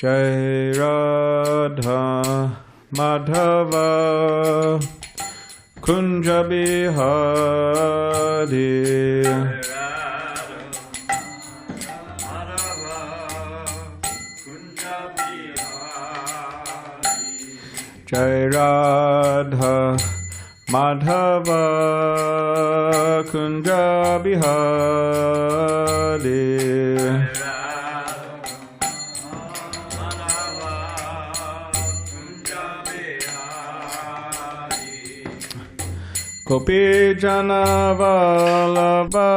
Jai Radha Madhava Kunja Bihari Jai Radha Madhava Kunja Bihari Gopi Jana Vallabha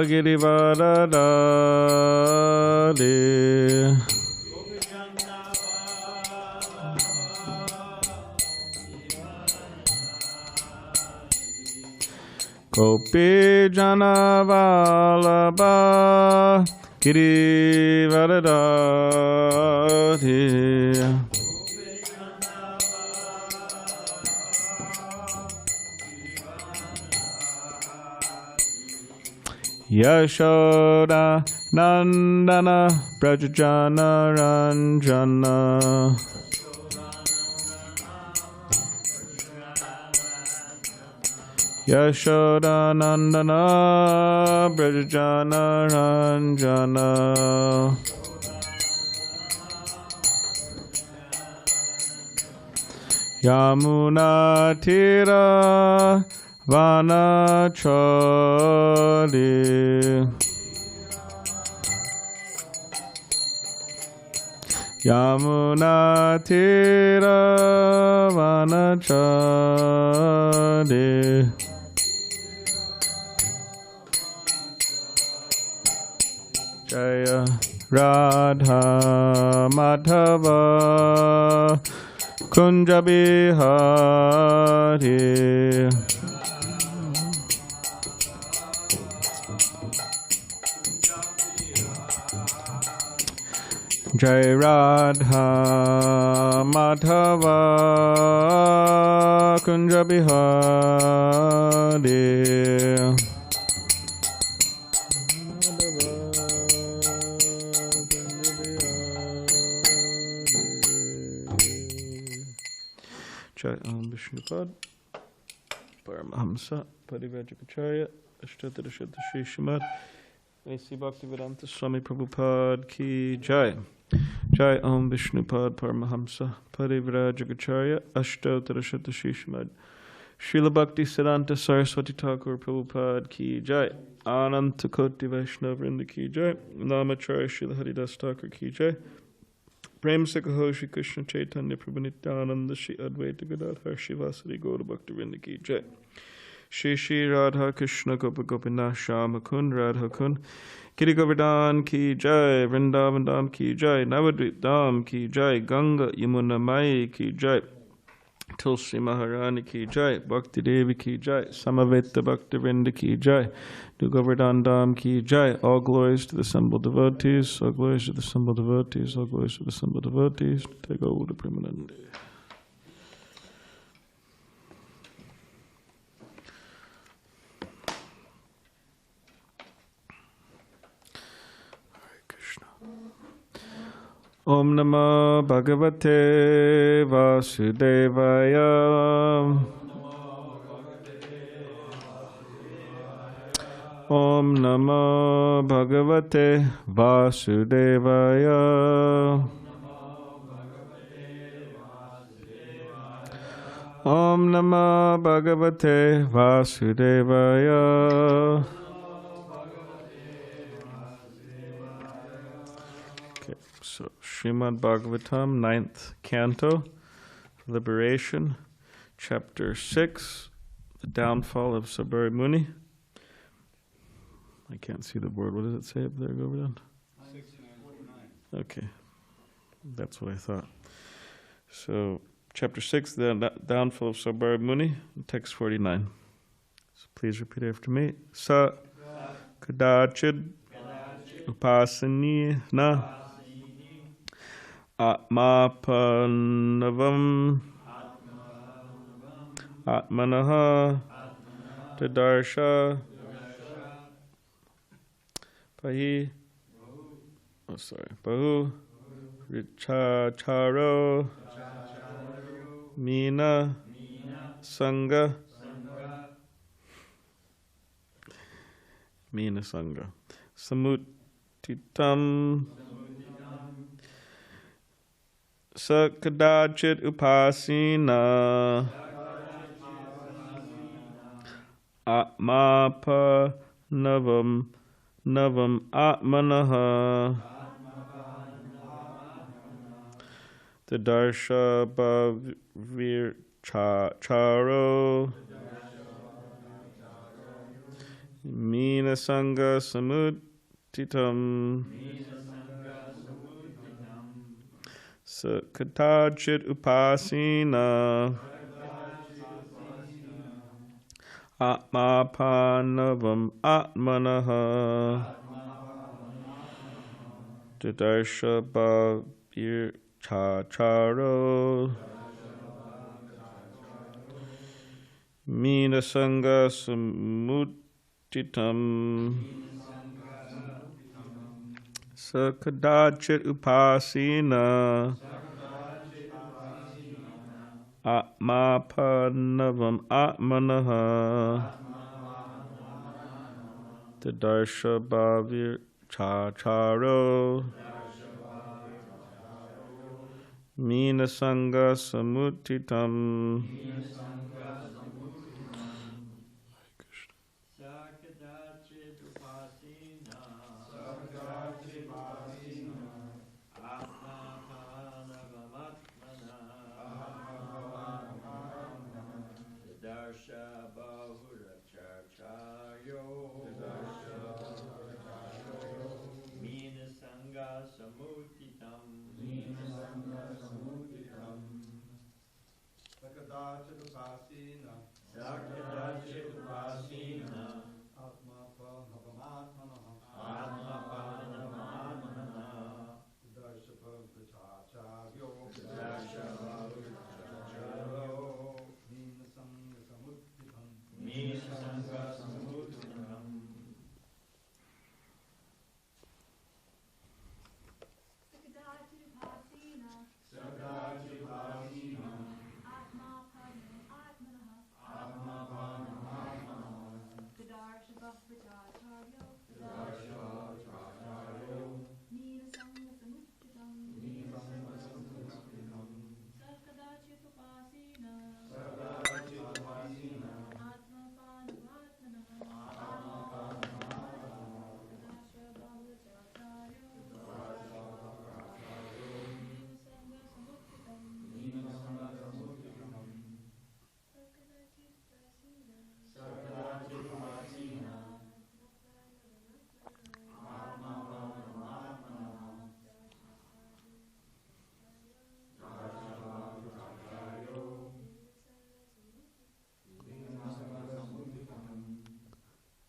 Girivaradari Gopi Jana Vallabha Girivaradari Yashoda Nandana Brajajana Ranjana Yashoda Nandana Brajajana Ranjana Yamuna Tira Vanachari Yamuna Tira Vanachari Jaya Radha Madhava Kunja Bihari Jai Radha Madhava Kunja Bihari Jai Vishnupad Paramahamsa Parivrajacharya Ashtatadashatta Shri Srimad Bhakti Swami Prabhupada Ki Jai Jai Om Vishnupad Paramahamsa Parivrajacharya Ashtatadashatta Shri Srimad Srila Bhakti Siddhanta Saraswati Thakur Prabhupada Ki Jai Ananta Koti Vaishnava Vrinda Ki Jai Namacharya Srila Haridas Thakur Ki Jai Prem Sakaho Shri Krishna Chaitanya Prabhu Nityananda Shri Advaita Gadadhar Shivasari Gaura Bhakti Vrinda Ki Jai Shri Shri Radha Krishna Gopa Gopinath Shama Kund Radha Kund Giri Govardhan Ki Jai Vrindavan Dham Ki Jai Navadvip Dham Ki Jai Ganga Yamuna Mai Ki Jai Tulsi Maharani Ki Jai Bhakti Devi Ki Jai Samaveta Bhakti Vrinda Ki Jai Do Govardhan Dham Ki Jai. All glories to the assembled devotees, all glories to the assembled devotees, all glories to the assembled devotees. Take over the Premanandi. Om Namo Bhagavate Vasudevaya Om Namo Bhagavate Vasudevaya Om Namo Bhagavate Vasudevaya. So, Srimad Bhagavatam, 9th Canto, Liberation, Chapter 6, The Downfall of Saubhari Muni. I can't see the board. What does it say up there, Govardhan? 649. Okay, that's what I thought. So, Chapter 6, The Downfall of Saubhari Muni, text 49. So please repeat after me. Sa kadachid upasani na Atmapanavam Atmanaha Tadarsha Pahi Bahu Richacharo Mina Sangha Mina Sangha Samutitam Sakadachit Upasina Atmapa Navam Atmanaha Tadarsha Bhavir Charo Mina Sangha Samutitam Sakatachit Upasina Atmapanavam Atmanaha Tadarsha Bhavir Charo Mina Sangha Samutitam Sakadachit Upasina Atmapanavam Atmanaha Tadarsha Bhavir Charo Mina Sangha Samutitam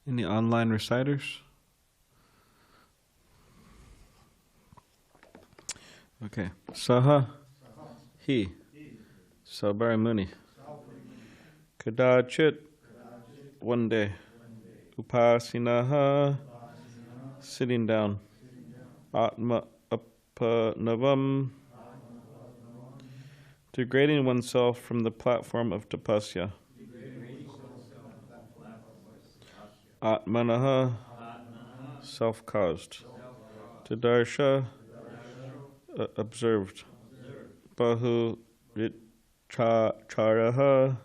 Any online reciters? Okay. Saha, he, Saubhari Muni. Kadachit, one day. Upasinaha, sitting down. Atma apanavam, degrading oneself from the platform of tapasya. Atmanaha, self-caused. Tadarsha, observed. Bahu charaha,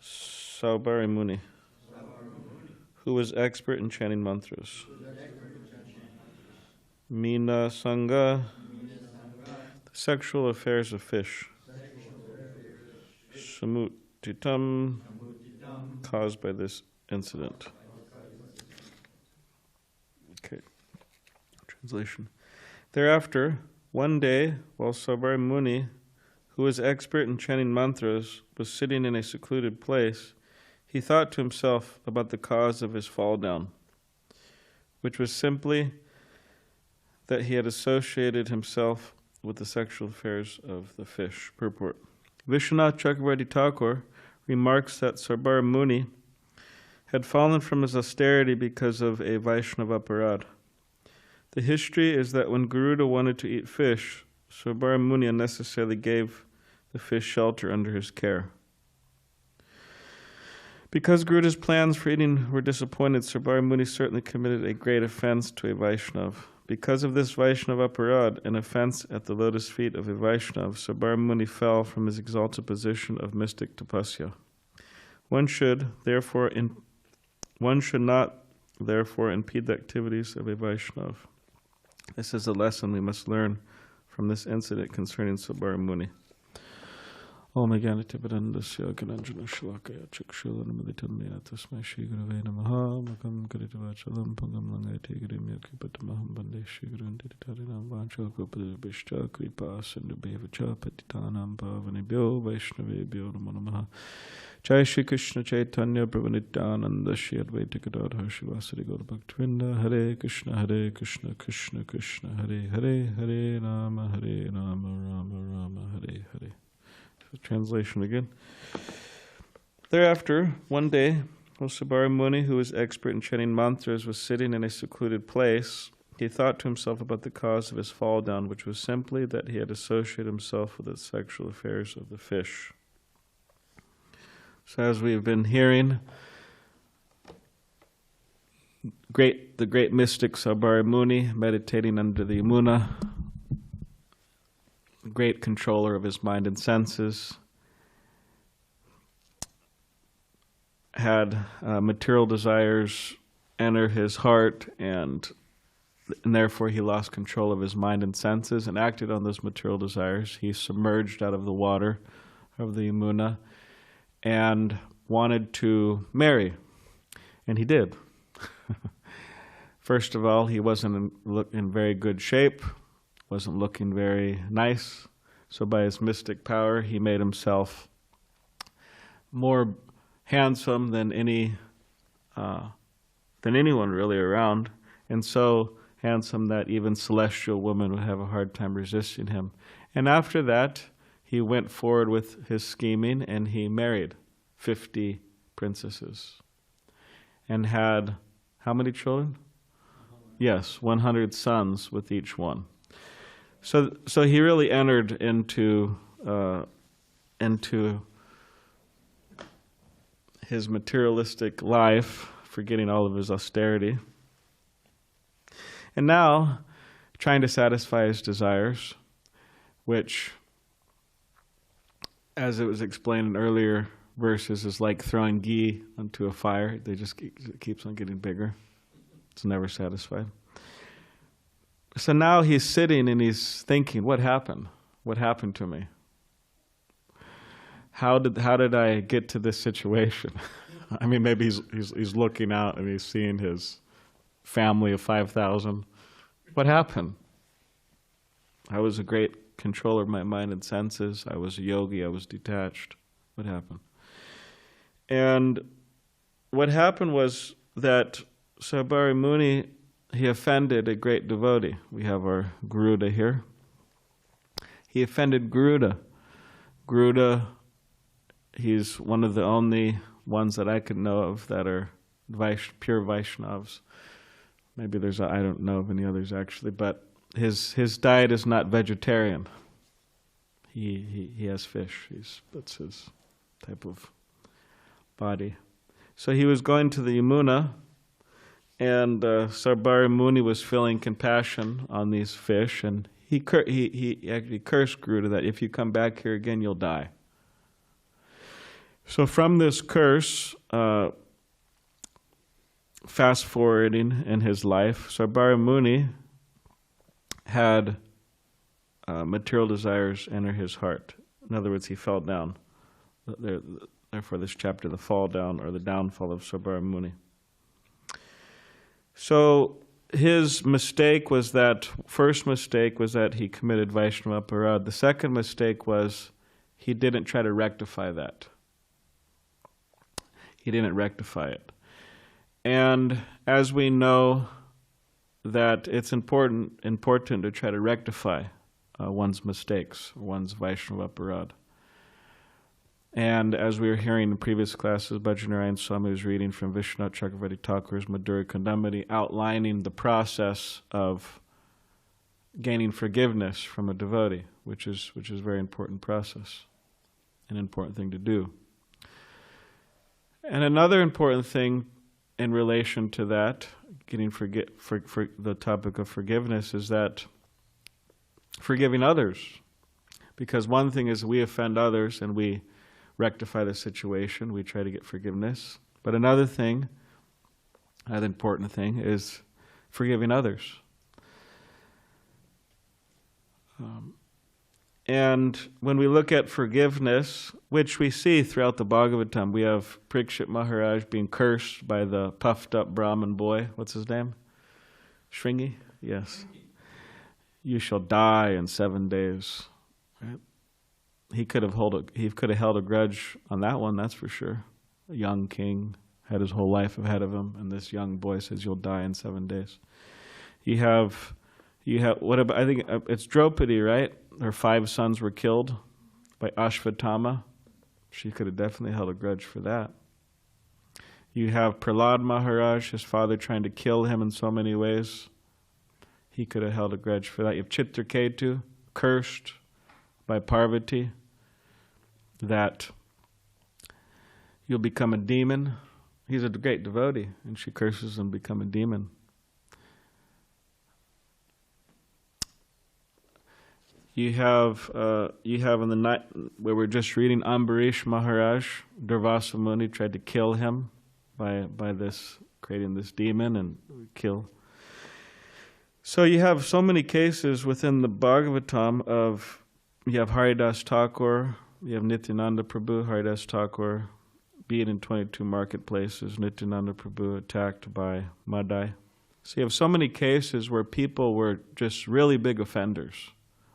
Saubhari Muni, who was expert in chanting mantras. Mina Sangha, the sexual affairs of fish. Samutitam, caused by this incident. Okay. Translation. Thereafter, one day, while Saubhari Muni, who was expert in chanting mantras, was sitting in a secluded place, he thought to himself about the cause of his fall down, which was simply that he had associated himself with the sexual affairs of the fish. Purport. Vishwanath Chakravarti Thakur remarks that Saubhari Muni had fallen from his austerity because of a Vaishnava aparad. The history is that when Garuda wanted to eat fish, Saubhari Muni unnecessarily gave the fish shelter under his care. Because Garuda's plans for eating were disappointed, Saubhari Muni certainly committed a great offense to a Vaishnava. Because of this Vaishnava aparad, an offense at the lotus feet of a Vaishnava, Saubhari Muni fell from his exalted position of mystic tapasya. One should not therefore impede the activities of a Vaishnava. This is a lesson we must learn from this incident concerning Saubhari Muni. Om Jnanatipadandasya Gananjana Shalakaya Chakshulanamaditanmaya Tasmai Shri Gurave Namaha Makam Karitavachalam Pangam Langayate Grimya Kripatamaham Bande Shri Gurun Diditarinam Vanchal Gopadabishta Kripa Sindhubevacha Patitanam Pavanebhyo Vaishnavebhyo Namo Namaha. Jai Shri Krishna Chaitanya Prabhu Nityananda Shri Advaita Gadadhar Shivasari Gaura Bhaktivinoda Hare Krishna Krishna Krishna Hare Hare Hare Rama Rama Rama Hare Hare. Translation again. Thereafter, one day, while Saubhari Muni, who was expert in chanting mantras, was sitting in a secluded place, he thought to himself about the cause of his fall down, which was simply that he had associated himself with the sexual affairs of the fish. So as we've been hearing, the great mystic Saubhari Muni, meditating under the Yamuna, great controller of his mind and senses, had material desires enter his heart, and therefore he lost control of his mind and senses and acted on those material desires. He submerged out of the water of the Yamuna and wanted to marry, and he did. First of all, he wasn't in very good shape, wasn't looking very nice, so by his mystic power he made himself more handsome than anyone really around, and so handsome that even celestial women would have a hard time resisting him. And after that, he went forward with his scheming, and he married 50 princesses and had how many children? Yes, 100 sons with each one. So he really entered into his materialistic life, forgetting all of his austerity. And now, trying to satisfy his desires, which, as it was explained in earlier verses, is like throwing ghee onto a fire. It keeps on getting bigger. It's never satisfied. So now he's sitting and he's thinking, what happened? What happened to me? How did I get to this situation? I mean, maybe he's looking out and he's seeing his family of 5,000. What happened? I was a great controller of my mind and senses. I was a yogi. I was detached. What happened? And what happened was that Saubhari Muni, he offended a great devotee. We have our Garuda here. He offended Garuda. Garuda, he's one of the only ones that I could know of that are pure Vaishnavas. Maybe I don't know of any others actually, but his diet is not vegetarian. He has fish. That's his type of body. So he was going to the Yamuna, and Saubhari Muni was feeling compassion on these fish, and he actually cursed Garuda that if you come back here again, you'll die. So from this curse, fast forwarding in his life, Saubhari Muni had material desires enter his heart. In other words, he fell down. Therefore, this chapter, the fall down or the downfall of Saubhari Muni. So his first mistake was that he committed Vaishnava aparad. The second mistake was he didn't try to rectify that. He didn't rectify it. And as we know that it's important to try to rectify one's mistakes, one's Vaishnava aparad. And as we were hearing in previous classes, Bhajanarayan Swami was reading from Vishwanath Chakravarti Thakur's Madhurya Kandamati, outlining the process of gaining forgiveness from a devotee, which is a very important process, an important thing to do. And another important thing in relation to that, for the topic of forgiveness, is that forgiving others. Because one thing is we offend others and we rectify the situation, we try to get forgiveness. But another thing, another important thing, is forgiving others. And when we look at forgiveness, which we see throughout the Bhagavatam, we have Parikshit Maharaj being cursed by the puffed up Brahmin boy. What's his name? Shringi? Yes. You shall die in 7 days. Right? He could have held a grudge on that one, that's for sure. A young king had his whole life ahead of him, and this young boy says, "You'll die in 7 days." You have what about? I think it's Draupadi, right? Her 5 sons were killed by Ashvatthama. She could have definitely held a grudge for that. You have Prahlad Maharaj, his father trying to kill him in so many ways. He could have held a grudge for that. You have Chitraketu, cursed by Parvati, that you'll become a demon. He's a great devotee, and she curses him to become a demon. You have in the night where we're just reading, Ambarish Maharaj, Durvasa Muni tried to kill him by creating this demon and kill. So you have so many cases within the Bhagavatam of, you have Haridas Thakur, you have Nityananda Prabhu, Haridas Thakur being in 22 marketplaces, Nityananda Prabhu attacked by Madai. So you have so many cases where people were just really big offenders,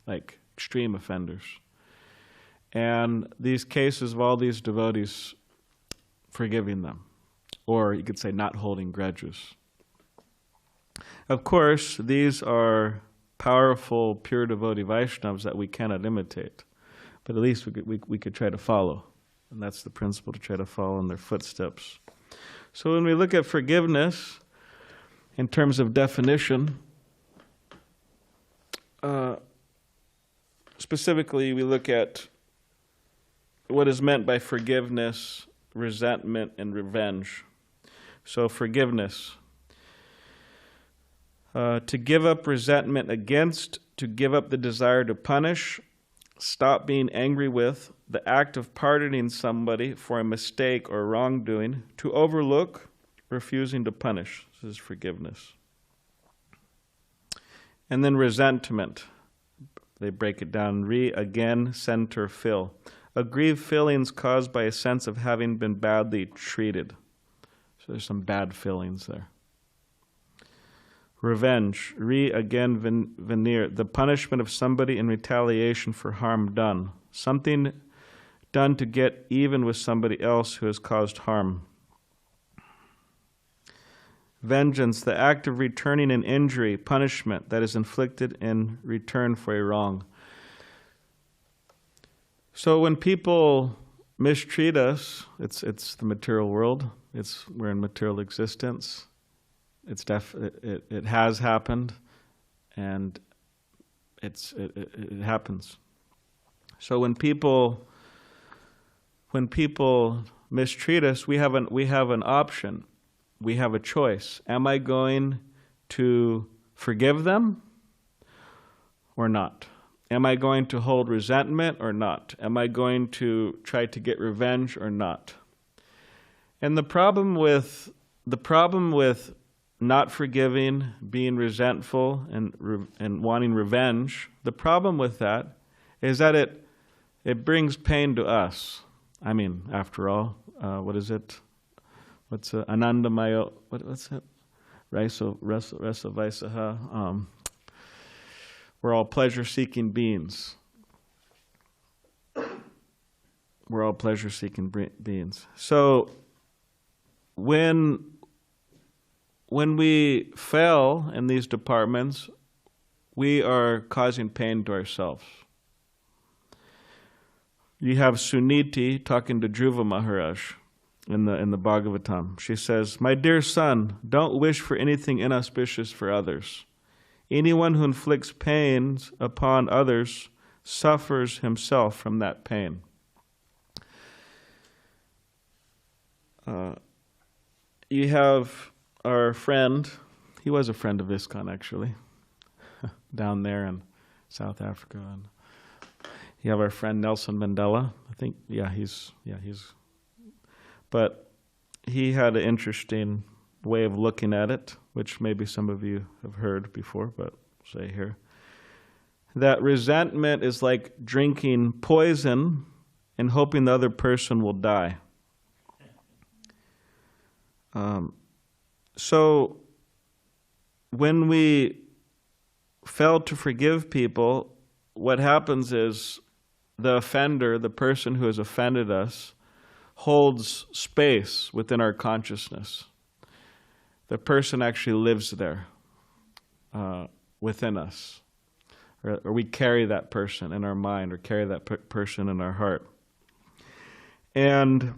like extreme offenders. And these cases of all these devotees forgiving them, or you could say not holding grudges. Of course, these are powerful, pure devotee Vaishnavas that we cannot imitate, but at least we could try to follow. And that's the principle, to try to follow in their footsteps. So when we look at forgiveness, in terms of definition, specifically we look at what is meant by forgiveness, resentment, and revenge. So forgiveness. To give up resentment against, to give up the desire to punish, stop being angry with, the act of pardoning somebody for a mistake or wrongdoing, to overlook, refusing to punish. This is forgiveness. And then resentment. They break it down. Again, center, fill. Aggrieved feelings caused by a sense of having been badly treated. So there's some bad feelings there. Revenge, again, veneer, the punishment of somebody in retaliation for harm done. Something done to get even with somebody else who has caused harm. Vengeance, the act of returning an injury, punishment that is inflicted in return for a wrong. So when people mistreat us, it's the material world. We're in material existence. It has happened, and it happens. So when people mistreat us, we have an option. We have a choice. Am I going to forgive them or not? Am I going to hold resentment or not? Am I going to try to get revenge or not? And the problem with not forgiving, being resentful, and wanting revenge, the problem with that is that it brings pain to us. I mean, after all, what is it? What's Anandamaya? What's that? Rasa Vaisaha. We're all pleasure-seeking beings. We're all pleasure-seeking beings. So when we fail in these departments, we are causing pain to ourselves. You have Suniti talking to Dhruva Maharaj in the Bhagavatam. She says, "My dear son, don't wish for anything inauspicious for others. Anyone who inflicts pains upon others suffers himself from that pain. You have our friend, he was a friend of ISKCON actually, down there in South Africa. And you have our friend Nelson Mandela. I think, but he had an interesting way of looking at it, which maybe some of you have heard before, but I'll say here. That resentment is like drinking poison and hoping the other person will die. So when we fail to forgive people, what happens is the offender, the person who has offended us, holds space within our consciousness. The person actually lives there within us. Or we carry that person in our mind, or carry that person in our heart. And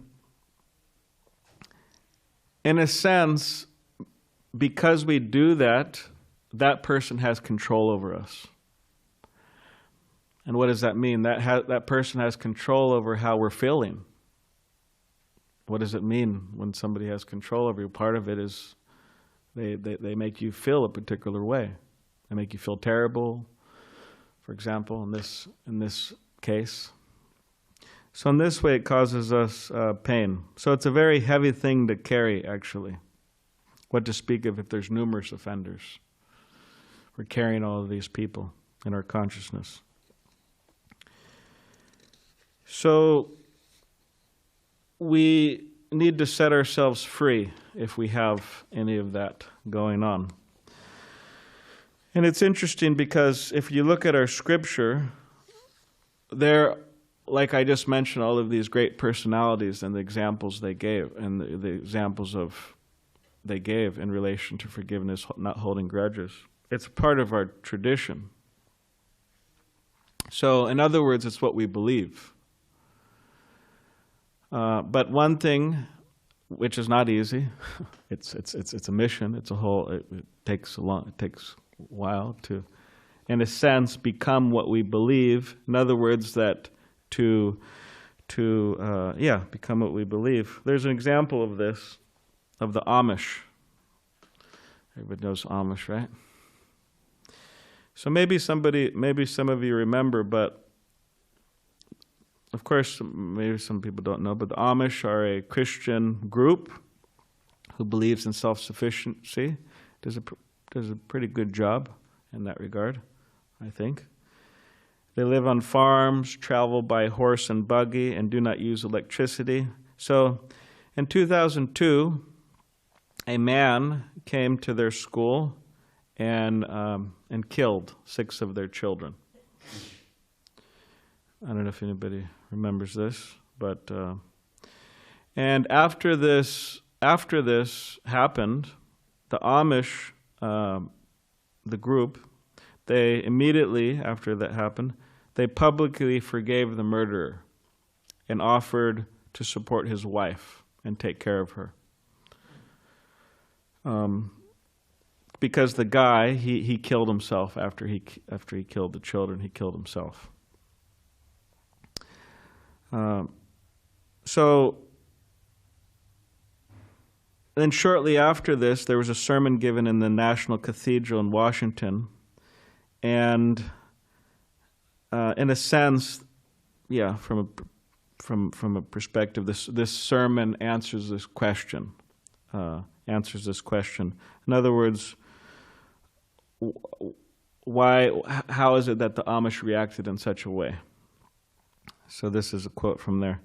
in a sense, because we do that, that person has control over us. And what does that mean? That person has control over how we're feeling. What does it mean when somebody has control over you? Part of it is they make you feel a particular way. They make you feel terrible, for example, in this case. So in this way, it causes us pain. So it's a very heavy thing to carry, actually. What to speak of if there's numerous offenders. We're carrying all of these people in our consciousness. So we need to set ourselves free if we have any of that going on. And it's interesting because if you look at our scripture, there, like I just mentioned, all of these great personalities and the examples they gave, and the examples of they gave in relation to forgiveness, not holding grudges. It's part of our tradition. So, in other words, it's what we believe. But one thing, which is not easy, it's a mission. It's a whole. It takes a while to, in a sense, become what we believe. In other words, that to become what we believe. There's an example of this, of the Amish. Everybody knows Amish, right? So maybe some of you remember, but of course, maybe some people don't know, but the Amish are a Christian group who believes in self-sufficiency. Does a pretty good job in that regard, I think. They live on farms, travel by horse and buggy, and do not use electricity. So, in 2002, a man came to their school and killed 6 of their children. I don't know if anybody remembers this, but and after this happened, the Amish, the group, they immediately after that happened, they publicly forgave the murderer and offered to support his wife and take care of her. Because the guy, he killed himself after he killed the children. He killed himself. So then shortly after this, there was a sermon given in the National Cathedral in Washington, and in a sense, from a perspective, this sermon answers this question. In other words, how is it that the Amish reacted in such a way? So this is a quote from there.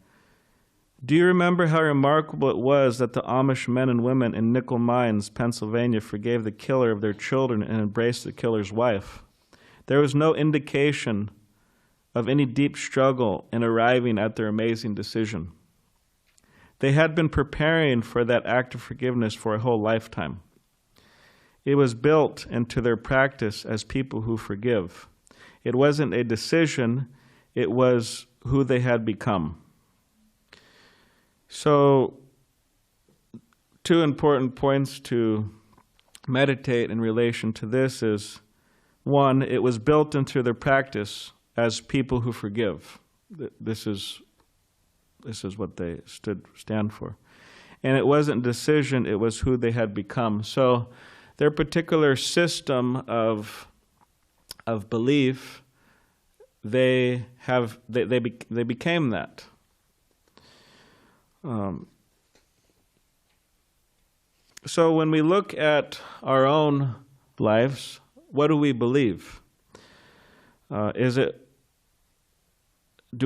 Do you remember how remarkable it was that the Amish men and women in Nickel Mines, Pennsylvania, forgave the killer of their children and embraced the killer's wife? There was no indication of any deep struggle in arriving at their amazing decision. They had been preparing for that act of forgiveness for a whole lifetime. It was built into their practice as people who forgive. It wasn't a decision, it was who they had become. So, 2 important points to meditate in relation to this is one, it was built into their practice as people who forgive. This is what they stand for. And it wasn't decision, it was who they had become. So their particular system of belief, they became that. So when we look at our own lives, what do we believe? Do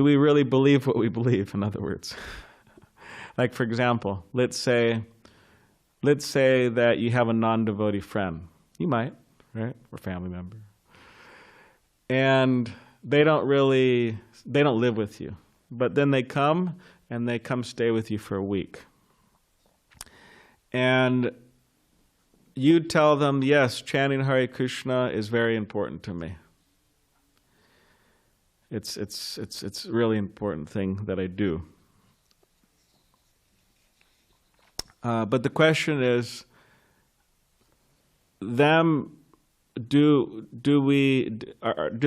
we really believe what we believe, in other words? Like, for example, let's say that you have a non-devotee friend. You might, right? Or family member. And they don't live with you. But then they come stay with you for a week. And you tell them, yes, chanting Hare Krishna is very important to me. It's a really important thing that I do. But the question is, do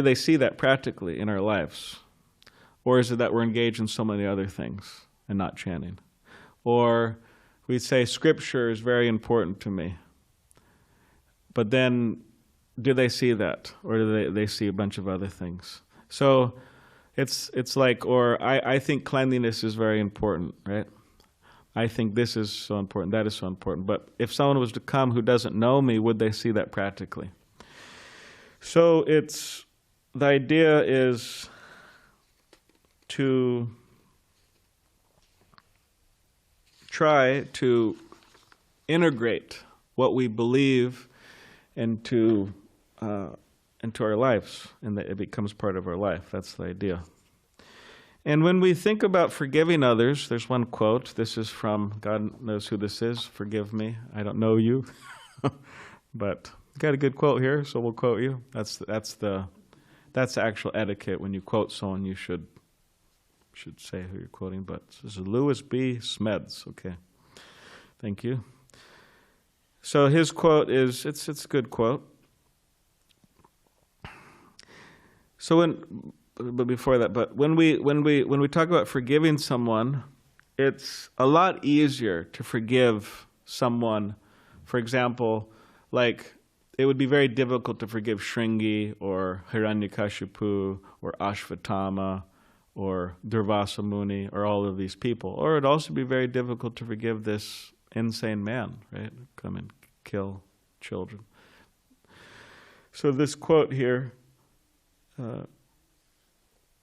they see that practically in our lives? Or is it that we're engaged in so many other things and not chanting? Or we say scripture is very important to me. But then, do they see that? Or do they see a bunch of other things? So it's like, or I think cleanliness is very important, right? I think this is so important, that is so important. But if someone was to come who doesn't know me, would they see that practically? So the idea is to try to integrate what we believe into our lives, and that it becomes part of our life. That's the idea. And when we think about forgiving others, there's one quote. This is from, God knows who this is. Forgive me, I don't know you. But got a good quote here, so we'll quote you. That's the actual etiquette. When you quote someone, you should say who you're quoting. But this is Louis B. Smeds. Okay, thank you. So his quote is, it's a good quote. So when we talk about forgiving someone, it's a lot easier to forgive someone. For example, like it would be very difficult to forgive Shringi or Hiranyakashipu or Ashvatthama or Durvasa Muni or all of these people. Or it'd also be very difficult to forgive this insane man, right? Come and kill children. So this quote here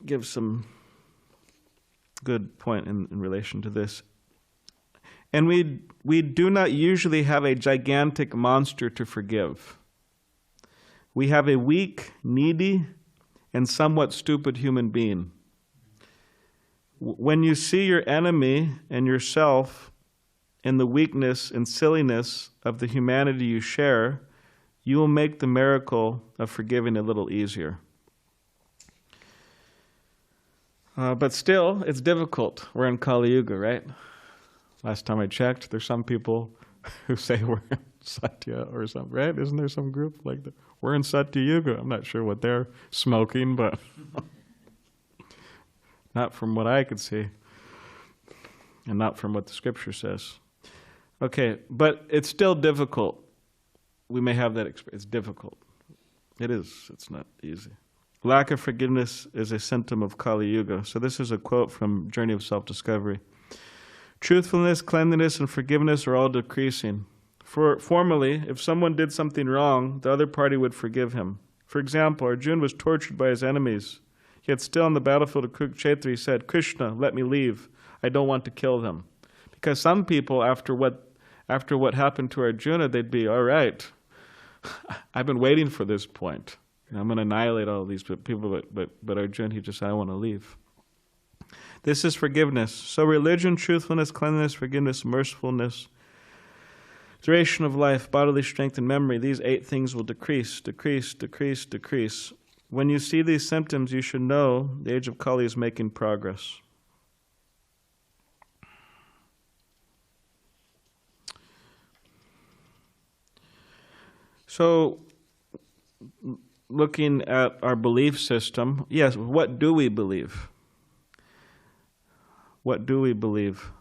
gives some good point in relation to this. And we do not usually have a gigantic monster to forgive. We have a weak, needy, and somewhat stupid human being. When you see your enemy and yourself in the weakness and silliness of the humanity you share, you will make the miracle of forgiving a little easier. But still, it's difficult. We're in Kali Yuga, right? Last time I checked, there's some people who say we're in Satya or something, right? Isn't there some group like that? We're in Satya Yuga. I'm not sure what they're smoking, but not from what I could see, and not from what the scripture says. Okay, but it's still difficult. We may have that experience. It's difficult. It is. It's not easy. Lack of forgiveness is a symptom of Kali Yuga. So this is a quote from Journey of Self-Discovery. Truthfulness, cleanliness, and forgiveness are all decreasing. Formerly, if someone did something wrong, the other party would forgive him. For example, Arjuna was tortured by his enemies. Yet still on the battlefield of Kurukshetra, he said, "Krishna, let me leave. I don't want to kill them." Because some people, after what happened to Arjuna, they'd be, all right, I've been waiting for this point. I'm going to annihilate all these people, but Arjuna, he just said, I want to leave. This is forgiveness. So religion, truthfulness, cleanliness, forgiveness, mercifulness, duration of life, bodily strength, and memory, these 8 things will decrease, decrease, decrease, decrease. When you see these symptoms, you should know the age of Kali is making progress. So looking at our belief system, yes, what do we believe? What do we believe?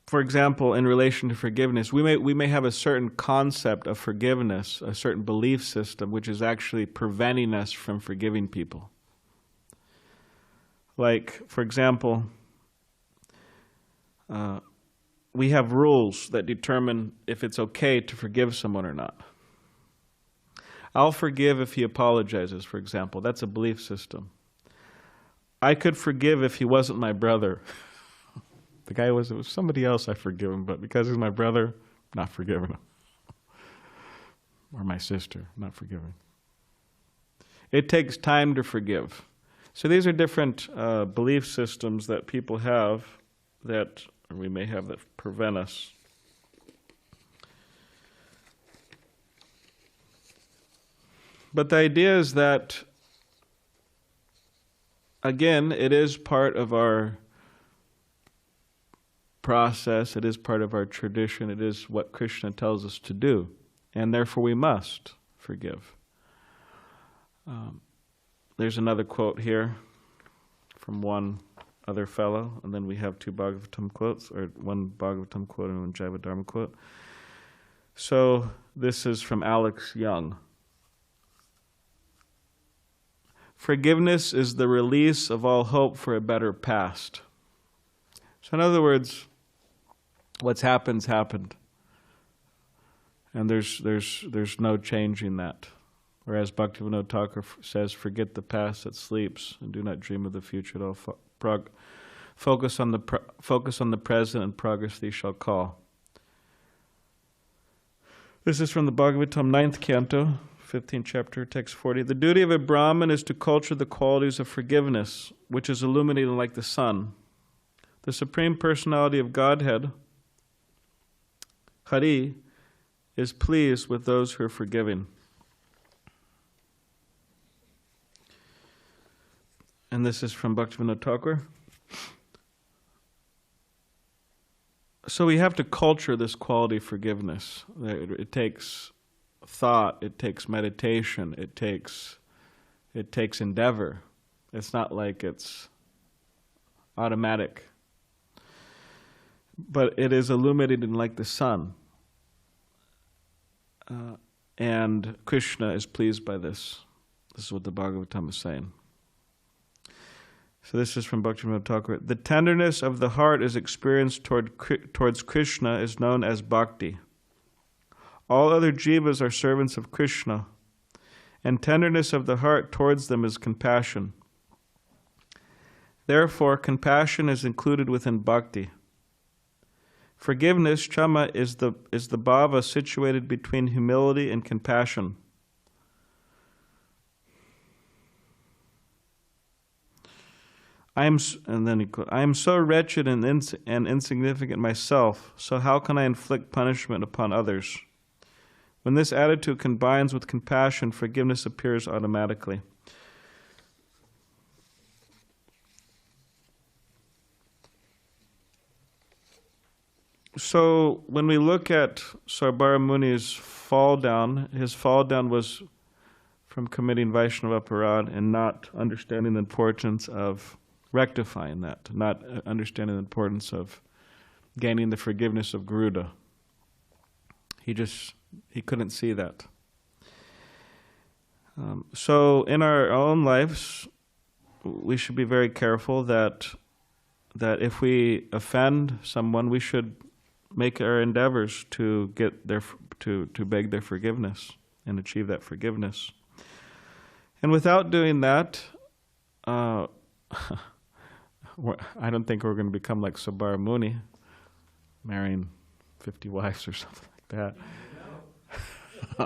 For example, in relation to forgiveness, we may have a certain concept of forgiveness, a certain belief system, which is actually preventing us from forgiving people. Like, for example, we have rules that determine if it's okay to forgive someone or not. I'll forgive if he apologizes, for example. That's a belief system. I could forgive if he wasn't my brother. The guy it was somebody else, I forgive him, but because he's my brother, not forgiving him. Or my sister, not forgiving. It takes time to forgive. So these are different belief systems that people have that, or we may have, that prevent us. But the idea is that, again, it is part of our process, it is part of our tradition, it is what Krishna tells us to do, and therefore we must forgive. There's another quote here from one other fellow, and then we have two Bhagavatam quotes, or one Bhagavatam quote and one Jaiva Dharma quote. So this is from Alex Young. Forgiveness is the release of all hope for a better past. So in other words, what's happened's happened. And there's no changing that. Whereas Bhaktivinoda Thakur says, forget the past that sleeps and do not dream of the future at all. Focus on the present and progress thee shall call. This is from the Bhagavatam 9th Canto, 15th chapter, text 40. The duty of a Brahmin is to culture the qualities of forgiveness, which is illuminating like the sun. The Supreme Personality of Godhead, Hari, is pleased with those who are forgiving. And this is from Bhaktivinoda Thakur. So we have to culture this quality of forgiveness. It takes thought, it takes meditation, it takes endeavor. It's not like it's automatic. But it is illuminating like the sun. And Krishna is pleased by this. This is what the Bhagavatam is saying. So this is from Bhaktivinoda Thakur. The tenderness of the heart is experienced towards Krishna is known as Bhakti. All other jivas are servants of Krishna, and tenderness of the heart towards them is compassion. Therefore, compassion is included within Bhakti. Forgiveness, Chama, is the bhava situated between humility and compassion. I am so wretched and insignificant myself, so how can I inflict punishment upon others? When this attitude combines with compassion, forgiveness appears automatically. So when we look at Saubhari Muni's fall down, his fall down was from committing Vaishnava aparad and not understanding the importance of rectifying that, not understanding the importance of gaining the forgiveness of Garuda. He couldn't see that. So in our own lives, we should be very careful that if we offend someone, we should make our endeavors to beg their forgiveness and achieve that forgiveness. And without doing that, I don't think we're going to become like Saubhari Muni, marrying 50 wives or something like that.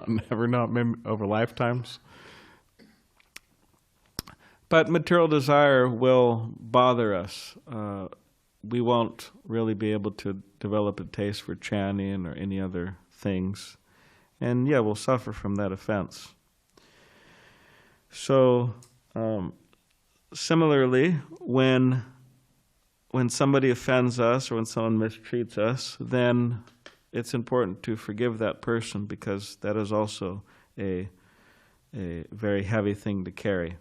Never know, maybe over lifetimes. But material desire will bother us. We won't really be able to develop a taste for chanting or any other things. And we'll suffer from that offense. So, similarly, when when somebody offends us or when someone mistreats us, then it's important to forgive that person, because that is also a very heavy thing to carry.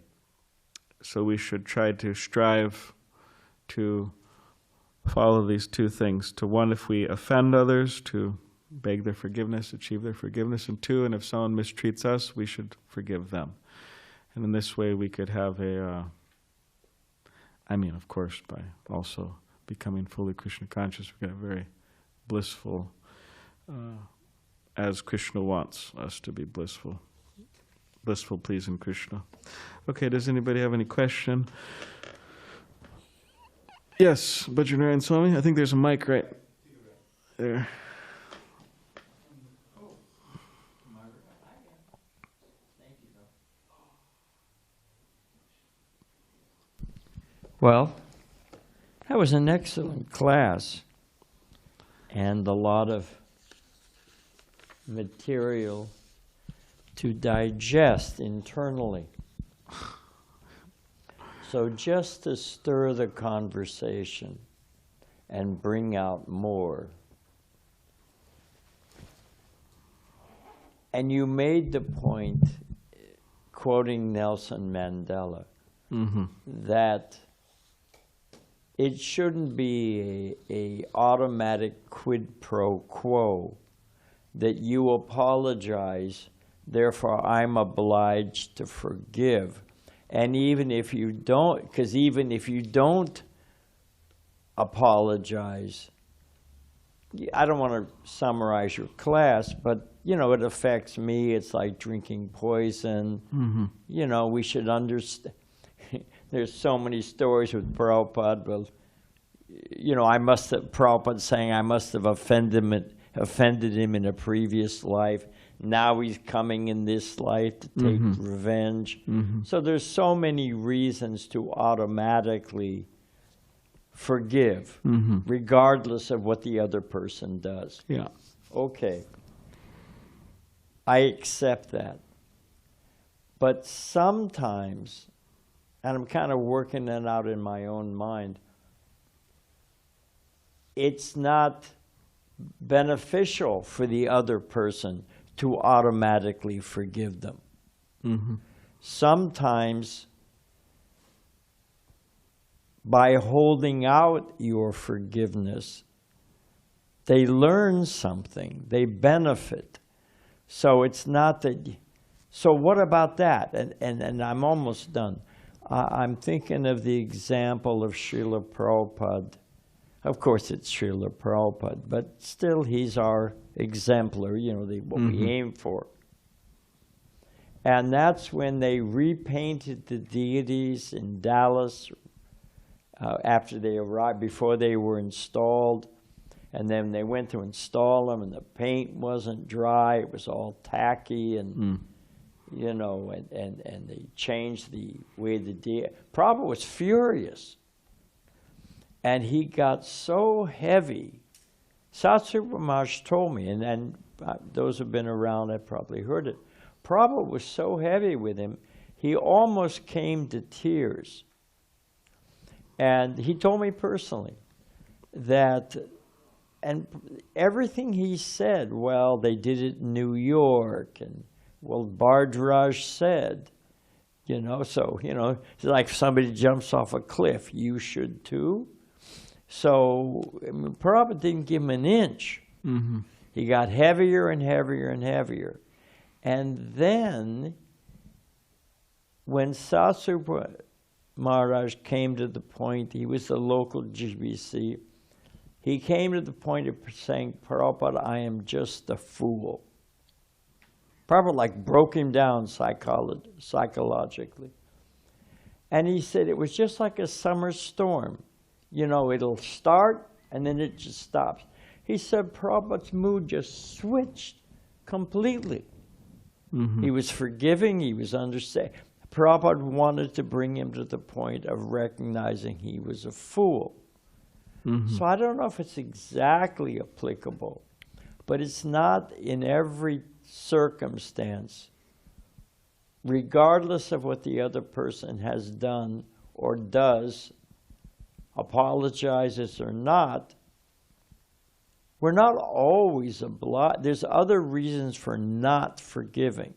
So we should try to strive to follow these two things. To one, if we offend others, to beg their forgiveness, achieve their forgiveness. And two, and if someone mistreats us, we should forgive them. And in this way we could have of course, by also becoming fully Krishna conscious, we get a very blissful, as Krishna wants us to be blissful, pleasing Krishna. Okay, does anybody have any question? Yes, Bhajanarayan Swami, I think there's a mic right there. Well, that was an excellent class and a lot of material to digest internally. So just to stir the conversation and bring out more. And you made the point, quoting Nelson Mandela, that it shouldn't be a automatic quid pro quo that you apologize, therefore I'm obliged to forgive. And even if you don't, because even if you don't apologize, I don't want to summarize your class, but it affects me. It's like drinking poison. We should understand. There's so many stories with Prabhupada. Well, Prabhupada saying I must have offended him in a previous life. Now he's coming in this life to take revenge. So there's so many reasons to automatically forgive, regardless of what the other person does. Yeah. Okay. I accept that. But sometimes, and I'm kind of working that out in my own mind, it's not beneficial for the other person to automatically forgive them. Sometimes, by holding out your forgiveness, they learn something, they benefit. So it's not that. So what about that? And I'm almost done. I'm thinking of the example of Srila Prabhupada. Of course, it's Srila Prabhupada, but still he's our exemplar, what we aim for. And that's when they repainted the deities in Dallas after they arrived, before they were installed. And then they went to install them, and the paint wasn't dry. It was all tacky, and and they changed the way the deity. Prabhupada was furious. And he got so heavy. Satsuma Maharaj told me, and those who've been around have probably heard it. Prabhupada was so heavy with him, he almost came to tears. And he told me personally that, and everything he said, well, they did it in New York, and well, Bhardraj said, it's like somebody jumps off a cliff, you should too. So Prabhupada didn't give him an inch. He got heavier and heavier and heavier. And then when Satsuma Maharaj came to the point, he was the local GBC, he came to the point of saying, Prabhupada, I am just a fool. Prabhupada broke him down psychologically. And he said it was just like a summer storm. It'll start and then it just stops. He said Prabhupada's mood just switched completely. He was forgiving, he was understanding. Prabhupada wanted to bring him to the point of recognizing he was a fool. So I don't know if it's exactly applicable, but it's not in every circumstance, regardless of what the other person has done or does, apologizes or not, we're not always obliged. There's other reasons for not forgiving.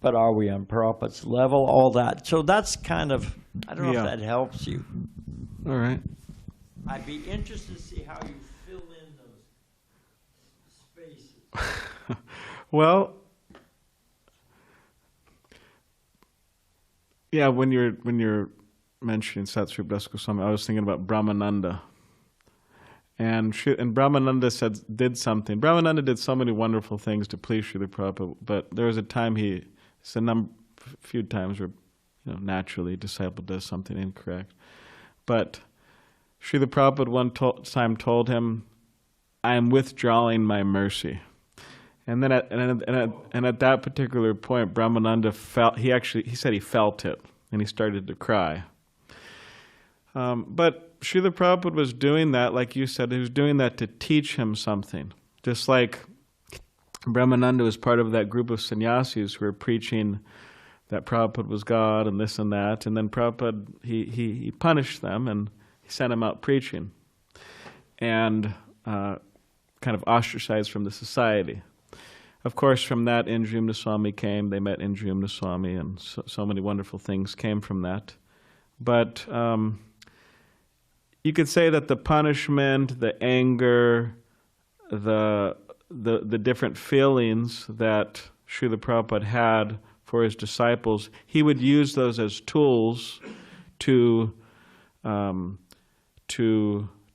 But are we on Prabhupada's level? All that. So that's kind of, I don't know if that helps you. All right. I'd be interested to see how you fill in those spaces. Well, yeah, when you're mentioning Satsri Goswami, I was thinking about Brahmananda. And Brahmananda did something. Brahmananda did so many wonderful things to please Srila Prabhupada, but there was a time it's a few times where, naturally a disciple does something incorrect. But Srila Prabhupada one time told him, "I am withdrawing my mercy." And then at that particular point, Brahmananda felt, he said he felt it, and he started to cry. But Srila Prabhupada was doing that, like you said, he was doing that to teach him something. Just like Brahmananda was part of that group of sannyasis who were preaching that Prabhupada was God and this and that. And then Prabhupada, he punished them and he sent them out preaching and kind of ostracized from the society. Of course, from that, Indriyamna Swami came. They met Indriyamna Swami, and so many wonderful things came from that. But you could say that the punishment, the anger, the different feelings that Srila Prabhupada had for his disciples, he would use those as tools to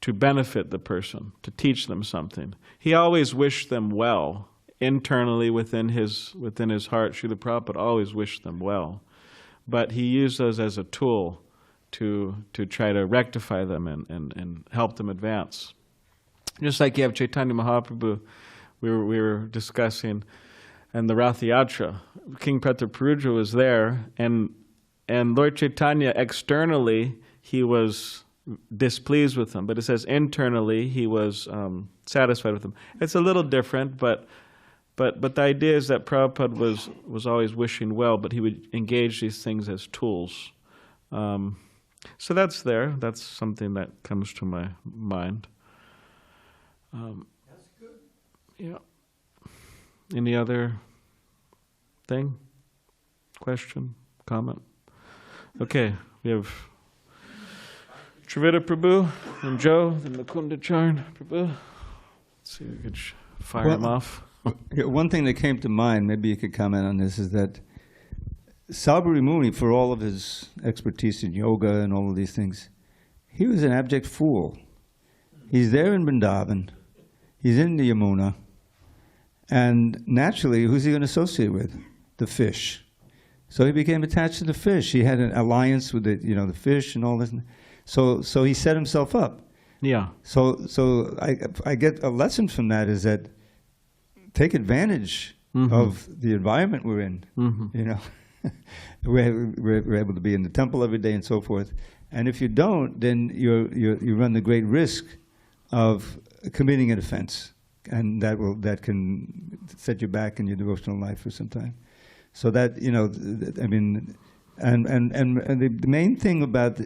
benefit the person, to teach them something. He always wished them well. Internally within his heart, Srila Prabhupada always wished them well. But he used those as a tool to try to rectify them and help them advance. Just like you have Chaitanya Mahaprabhu, we were discussing, and the Rath Yatra. King Prataparudra was there, and Lord Chaitanya, externally, he was displeased with them, but it says internally he was satisfied with them. It's a little different, but the idea is that Prabhupada was always wishing well, but he would engage these things as tools. So that's there. That's something that comes to my mind. That's good. Yeah. Any other thing? Question? Comment? Okay, we have Trivita Prabhu and Joe, then Mukunda Charn Prabhu. Let's see if we could fire them off. Yeah, one thing that came to mind, maybe you could comment on this, is that Saubhari Muni, for all of his expertise in yoga and all of these things, he was an abject fool. He's there in Vrindavan, he's in the Yamuna, and naturally, who's he going to associate with? The fish. So he became attached to the fish. He had an alliance with the fish and all this. So he set himself up. Yeah. So I get a lesson from that is that take advantage of the environment we're in. We're able to be in the temple every day and so forth. And if you don't, then you run the great risk of committing an offense, and that can set you back in your devotional life for some time. So that I mean, and the main thing about the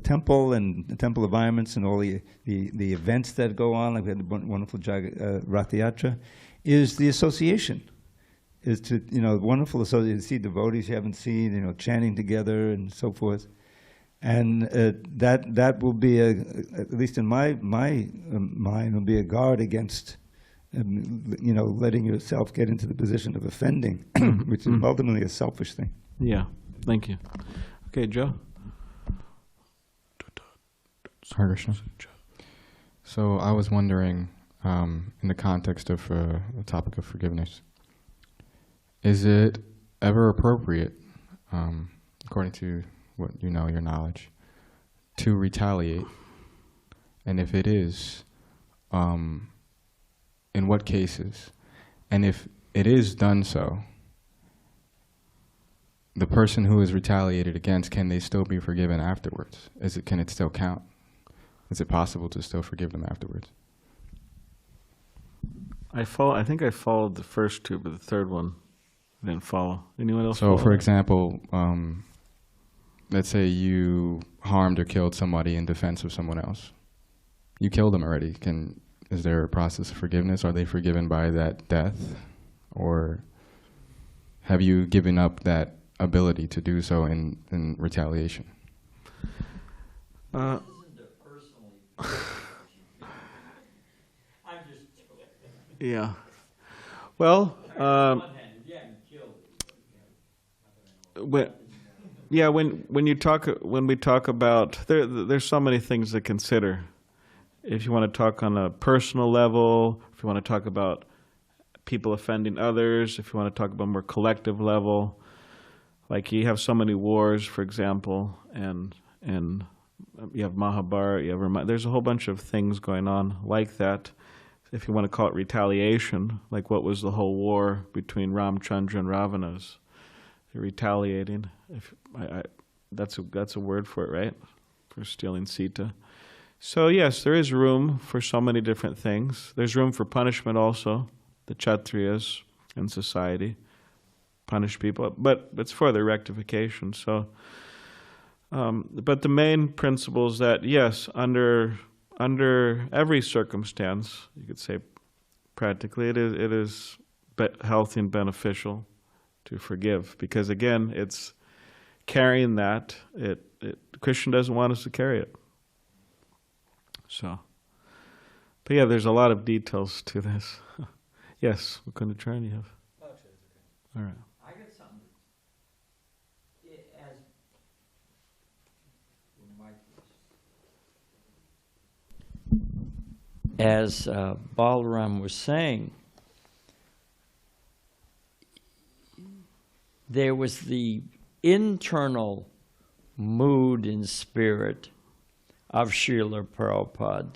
temple and the temple environments and all the events that go on, like we had the wonderful Rath Yatra, is the association. Is to wonderful association, to see devotees you haven't seen, chanting together and so forth, and that will be at least in my mind, will be a guard against letting yourself get into the position of offending, which is ultimately a selfish thing. Yeah, thank you. Okay, Joe. Hare Krishna. So I was wondering, in the context of the topic of forgiveness, is it ever appropriate, according to what your knowledge, to retaliate? And if it is, in what cases? And if it is done so, the person who is retaliated against, can they still be forgiven afterwards? Can it still count? Is it possible to still forgive them afterwards? I think I followed the first two, but the third one I didn't follow. Anyone else? So, for example, let's say you harmed or killed somebody in defense of someone else. You killed them already. Is there a process of forgiveness? Are they forgiven by that death? Or have you given up that ability to do so in retaliation? Yeah. Well, when we talk about there's so many things to consider. If you want to talk on a personal level, if you want to talk about people offending others, if you want to talk about a more collective level, like you have so many wars, for example, and you have Mahabharata, you have Ramayana. There's a whole bunch of things going on like that. If you want to call it retaliation, like what was the whole war between Ramchandra and Ravana's, they're retaliating. That's a word for it, right? For stealing Sita. So yes, there is room for so many different things. There's room for punishment also. The Kshatriyas in society punish people, but it's for their rectification. So, but the main principle is that yes, under every circumstance, you could say practically, it is healthy and beneficial to forgive, because again, it's carrying that. Krishna doesn't want us to carry it. So, but yeah, there's a lot of details to this. Yes, what kind of turn you have? Oh, sure, okay. All right. I got something. As Balaram was saying, there was the internal mood and spirit of Srila Prabhupada.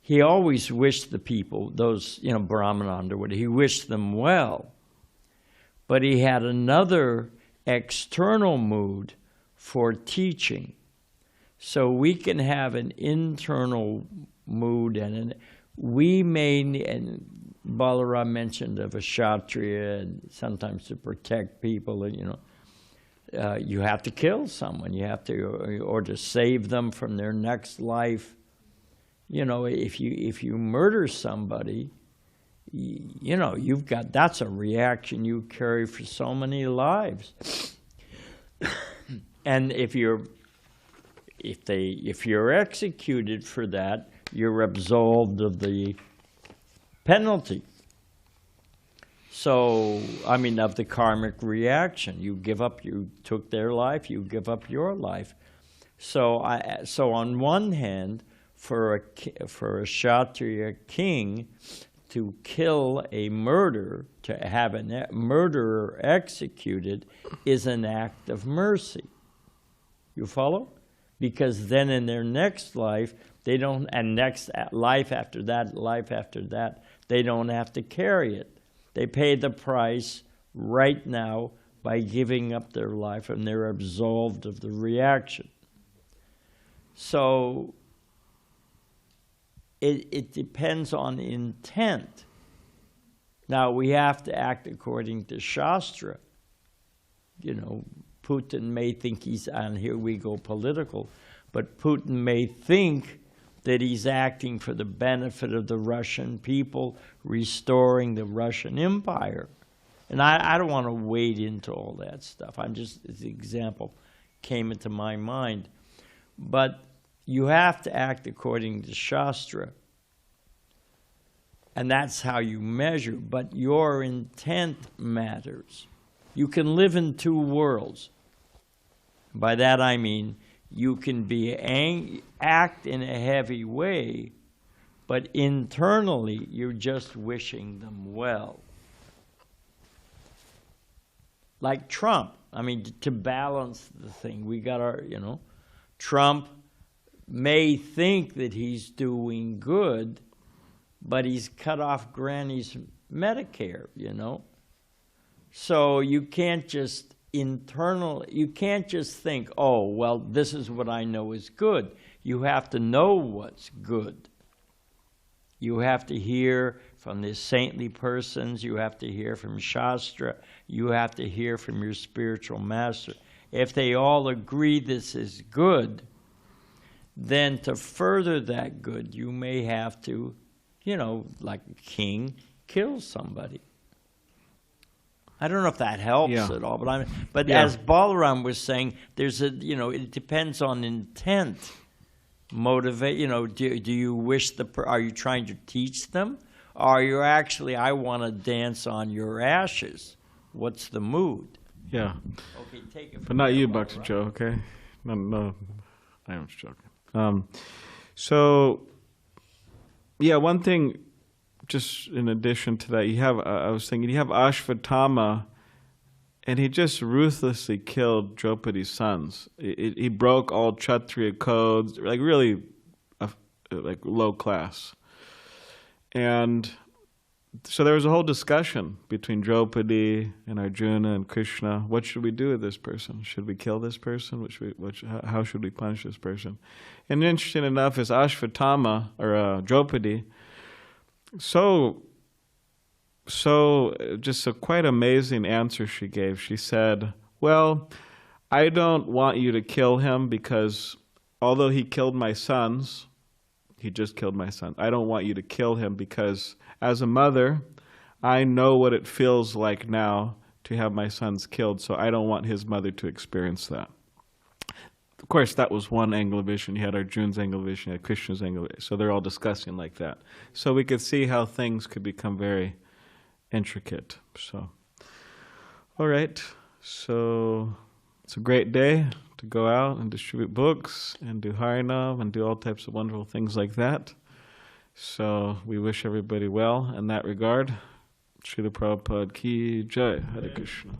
He always wished the people, those, Brahmananda, he wished them well. But he had another external mood for teaching. So we can have an internal mood, and Balaram mentioned of a Kshatriya, and sometimes to protect people, you have to kill someone, or to save them from their next life. If you murder somebody, that's a reaction you carry for so many lives. And if you're executed for that, you're absolved of the penalty. So, of the karmic reaction. You took their life, you give up your life. So on one hand, for a Kshatriya king to kill a murderer, to have a murderer executed, is an act of mercy. You follow? Because then in their next life, next life after that, they don't have to carry it. They pay the price right now by giving up their life, and they're absolved of the reaction. So it depends on intent. Now, we have to act according to Shastra. Putin may think here we go political, but Putin may think that he's acting for the benefit of the Russian people, restoring the Russian Empire. And I don't want to wade into all that stuff. As an example came into my mind. But you have to act according to Shastra. And that's how you measure. But your intent matters. You can live in two worlds. By that I mean, you can act in a heavy way, but internally you're just wishing them well. Like Trump. To balance the thing, we got our, Trump may think that he's doing good, but he's cut off Granny's Medicare, So you can't just you can't just think, oh, well, this is what I know is good. You have to know what's good. You have to hear from the saintly persons. You have to hear from Shastra. You have to hear from your spiritual master. if they all agree this is good, then to further that good, you may have to, like a king, kill somebody. I don't know if that helps at all, but as Balaram was saying, there's it depends on intent, motivate. Do you wish are you trying to teach them? Or are you actually, I want to dance on your ashes? What's the mood? Yeah. Okay, take it. But not you, Bhakti Joe, okay? No, I am just joking. One thing, just in addition to that, I was thinking, you have Ashvatthama, and he just ruthlessly killed Draupadi's sons. He broke all Kshatriya codes, like really, like low class. And so there was a whole discussion between Draupadi and Arjuna and Krishna. What should we do with this person? Should we kill this person? How should we punish this person? And interesting enough is Ashvatthama, or Draupadi, so just a quite amazing answer she gave. She said, well, I don't want you to kill him because although he killed my sons, he just killed my son. I don't want you to kill him because as a mother, I know what it feels like now to have my sons killed, so I don't want his mother to experience that. Of course, that was one angle of vision. You had Arjuna's angle of vision, you had Krishna's angle of vision. So they're all discussing like that. So we could see how things could become very intricate. So, all right. So it's a great day to go out and distribute books and do Harinam and do all types of wonderful things like that. So we wish everybody well in that regard. Srila Prabhupada ki jai. Hare Krishna.